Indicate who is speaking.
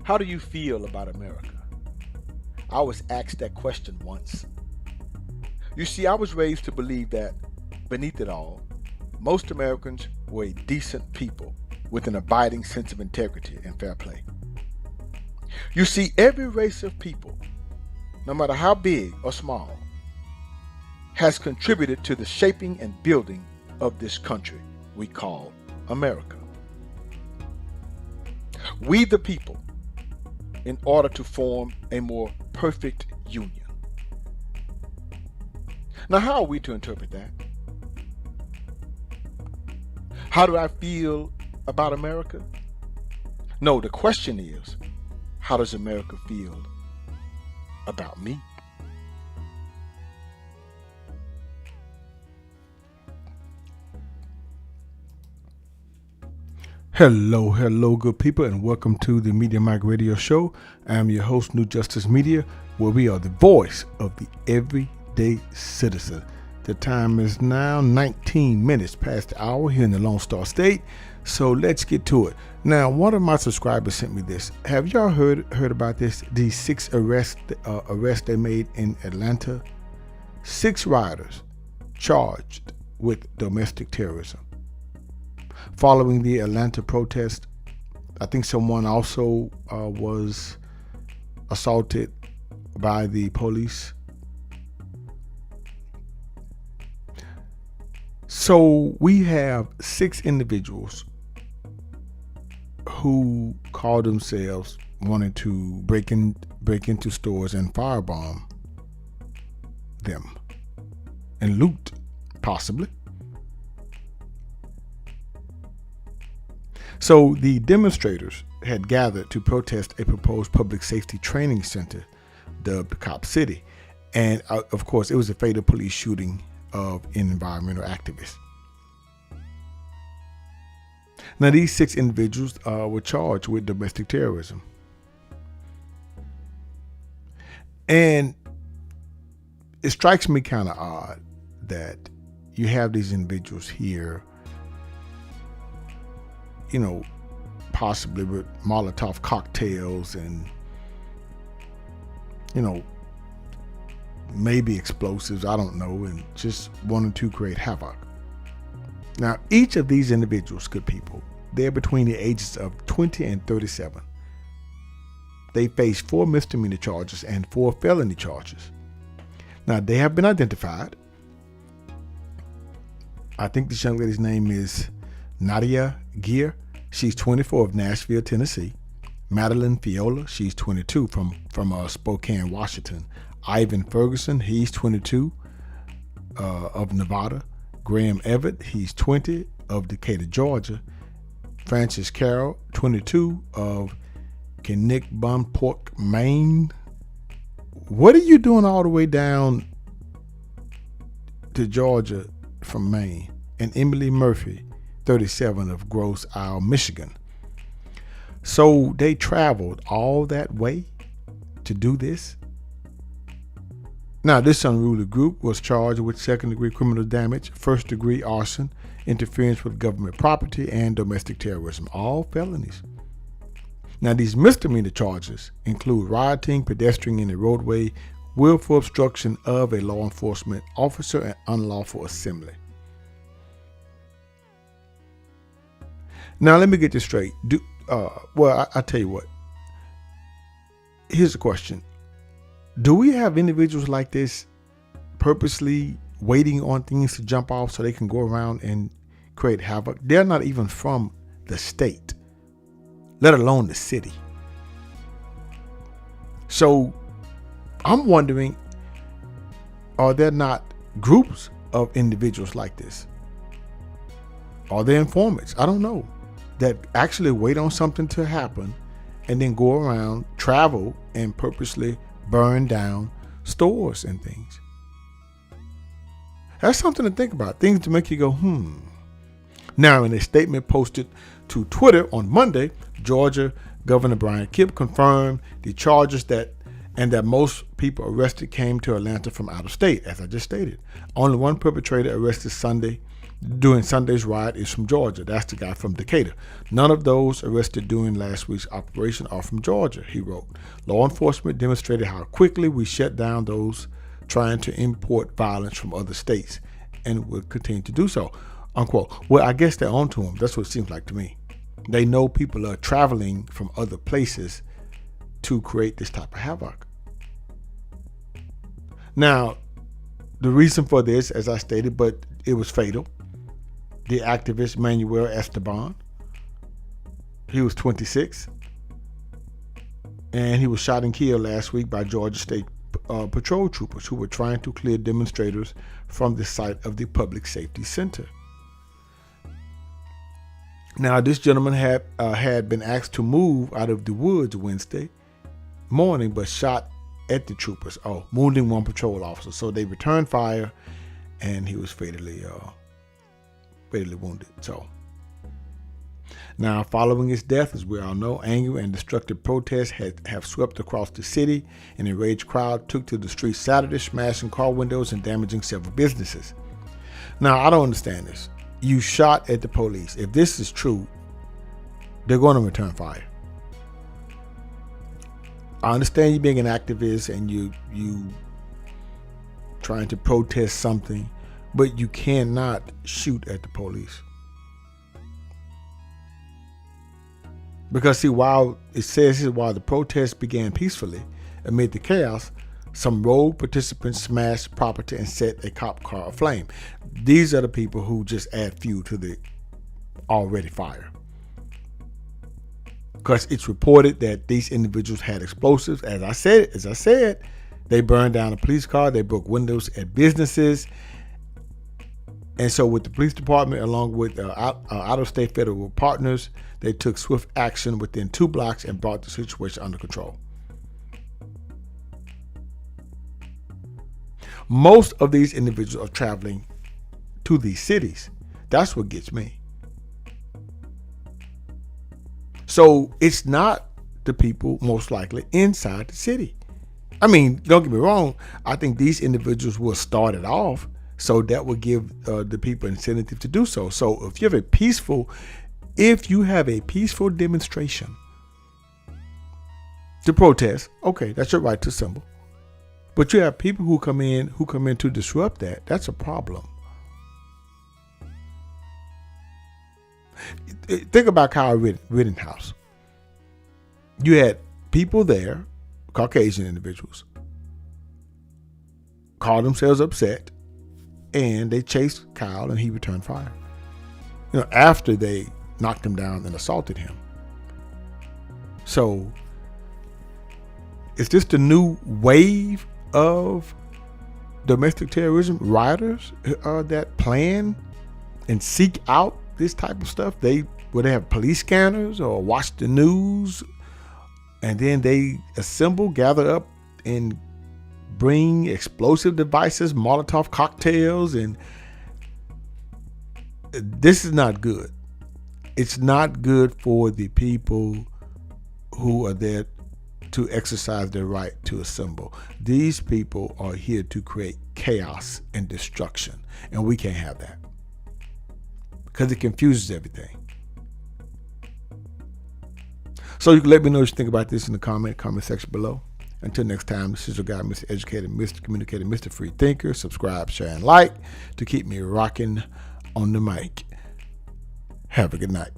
Speaker 1: How do you feel about America? I was asked that question once. You see, I was raised to believe that, beneath it all, most Americans were a decent people with an abiding sense of integrity and fair play. You see, every race of people, no matter how big or small, has contributed to the shaping and building of this country we call America. We the people, in order to form a more perfect union. Now, how are we to interpret that? How do I feel about America? No, the question is, how does America feel about me?
Speaker 2: Hello, good people, and welcome to the Media Mike Radio Show. I am your host, New Justice Media, where we are the voice of the everyday citizen. The time is now 19 minutes past the hour here in the Lone Star State, so let's get to it. Now, one of my subscribers sent me this. Have y'all heard about this? These 6 arrests they made in Atlanta? 6 riders charged with domestic terrorism. Following the Atlanta protest, I think someone also was assaulted by the police. So we have 6 individuals who call themselves wanting to break into stores and firebomb them and loot, possibly. So the demonstrators had gathered to protest a proposed public safety training center dubbed Cop City. And of course, it was a fatal police shooting of an environmental activist. Now, these 6 individuals were charged with domestic terrorism. And it strikes me kind of odd that you have these individuals here, you know, possibly with Molotov cocktails and, you know, maybe explosives, I don't know, and just wanting to create havoc. Now, each of these individuals, good people, they're between the ages of 20 and 37. They face 4 misdemeanor charges and 4 felony charges. Now, they have been identified. I think this young lady's name is Nadia Gear. She's 24 of Nashville, Tennessee. Madeline Fiola, she's 22 from Spokane, Washington. Ivan Ferguson, he's 22 of Nevada. Graham Everett, he's 20 of Decatur, Georgia. Francis Carroll, 22 of Kenickbunkport, Maine. What are you doing all the way down to Georgia from Maine? And Emily Murphy, 37 of Grosse Isle, Michigan. So they traveled all that way to do this. Now, this unruly group was charged with second-degree criminal damage, first-degree arson, interference with government property, and domestic terrorism, all felonies. Now, these misdemeanor charges include rioting, pedestrian in a roadway, willful obstruction of a law enforcement officer, and unlawful assembly. Now, let me get this straight. I tell you what. Here's the question. Do we have individuals like this purposely waiting on things to jump off so they can go around and create havoc? They're not even from the state, let alone the city. So I'm wondering, are there not groups of individuals like this? Are there informants? I don't know. That actually wait on something to happen and then go around, travel, and purposely burn down stores and things. That's something to think about. Things to make you go, Now, in a statement posted to Twitter on Monday, Georgia Governor Brian Kemp confirmed the charges that most people arrested came to Atlanta from out of state, as I just stated. Only one perpetrator arrested Sunday. during Sunday's riot is from Georgia. That's the guy from Decatur. None of those arrested during last week's operation are from Georgia, he wrote. Law enforcement demonstrated how quickly we shut down those trying to import violence from other states and will continue to do so, unquote. Well, I guess they're on to him. That's what it seems like to me. They know people are traveling from other places to create this type of havoc. Now, the reason for this, as I stated, but it was fatal. The activist Manuel Esteban, he was 26, and he was shot and killed last week by Georgia State patrol troopers who were trying to clear demonstrators from the site of the Public Safety Center. Now, this gentleman had been asked to move out of the woods Wednesday morning, but shot at the troopers, wounding one patrol officer. So they returned fire, and he was fatally wounded. So now, following his death, as we all know, angry and destructive protests have swept across the city. An enraged crowd took to the streets Saturday, smashing car windows and damaging several businesses. Now, I don't understand this. You shot at the police. If this is true, they're going to return fire. I understand you being an activist and you trying to protest something, but you cannot shoot at the police. Because see, while it says here, while the protest began peacefully, amid the chaos, some rogue participants smashed property and set a cop car aflame. These are the people who just add fuel to the already fire. Because it's reported that these individuals had explosives. As I said, they burned down a police car. They broke windows at businesses. And so with the police department, along with out-of-state federal partners, they took swift action within 2 blocks and brought the situation under control. Most of these individuals are traveling to these cities. That's what gets me. So it's not the people most likely inside the city. I mean, don't get me wrong. I think these individuals will start it off, so that will give the people incentive to do so. So if you have a peaceful demonstration to protest, okay, that's your right to assemble. But you have people who come in to disrupt that. That's a problem. Think about Kyle Rittenhouse. You had people there, Caucasian individuals, called themselves upset, and they chased Kyle, and he returned fire. After they knocked him down and assaulted him. So, is this the new wave of domestic terrorism rioters that plan and seek out this type of stuff? Would they have police scanners or watch the news, and then they assemble, gather up, and bring explosive devices, Molotov cocktails, and this is not good. It's not good for the people who are there to exercise their right to assemble. These people are here to create chaos and destruction, and we can't have that because it confuses everything. So you can let me know what you think about this in the comment section below. Until next time, this is your guy, Mr. Educated, Mr. Communicated, Mr. Free Thinker. Subscribe, share, and like to keep me rocking on the mic. Have a good night.